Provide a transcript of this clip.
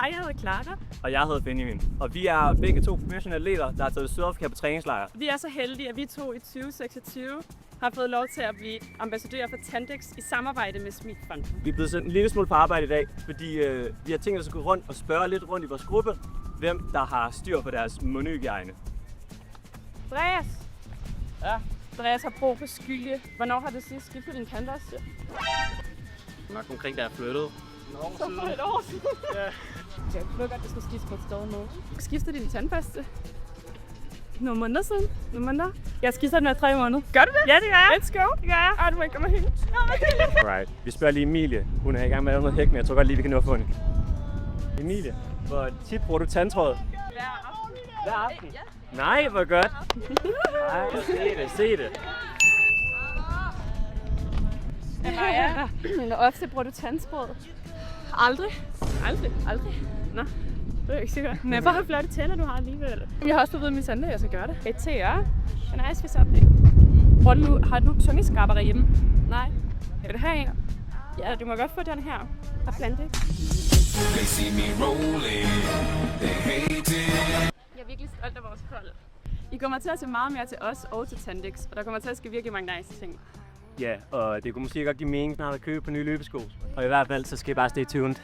Hej, jeg hedder Clara. Og jeg hedder Benjamin. Og vi er begge to professionelle atleter, der er taget til Sydafrika på træningslejr. Vi er så heldige, at vi to i 2026 har fået lov til at blive ambassadører for Tandex i samarbejde med Smilfonden. Vi er blevet sendt en lille smule på arbejde i dag, fordi vi har tænkt os at gå rundt og spørge lidt rundt i vores gruppe, hvem der har styr på deres mundhygiejne. Andreas! Ja? Andreas har brug for skylje. Hvornår har du sidst skiftet din tandbørste? Nok omkring, da jeg flyttede. Så for et år siden. Ja. Jeg ved godt, du skal skifte på et sted nu. Du skifter din tandbørste. Nogle måneder siden. Nogle måneder. Jeg skifter den hver 3 måneder. Gør du det? Ja, det gør jeg. Let's go. Det gør jeg. Ej, du må ikke komme hen. Alright. Vi spørger lige Emilie. Hun er i gang med at lave noget hæk, men jeg tror godt lige, vi kan nå at få hende. Emilie, hvor tit bruger du tandtråd? Hver aften? Ja. Nej, hvor godt. Ej, se det. Ja. Hvor ofte bruger du tandtråd? Aldrig. Aldrig? Nå. Det er jeg ikke sikker. Men hvor flotte tænder du har alligevel. Jeg har også fået ved min tandlæge, jeg skal gøre det. Et TR. En nice for something. Har du tungeskrabber hjemme? Nej. Vil du have en? Ja, du må godt få den her. Og plante. Jeg er virkelig stolt af vores hold. I kommer til at se meget mere til os og til Tandex, og der kommer til at ske virkelig mange nice ting. Ja, og det kunne måske godt give mening snart at købe på nye løbesko. Og i hvert fald, så skal I bare stay tuned.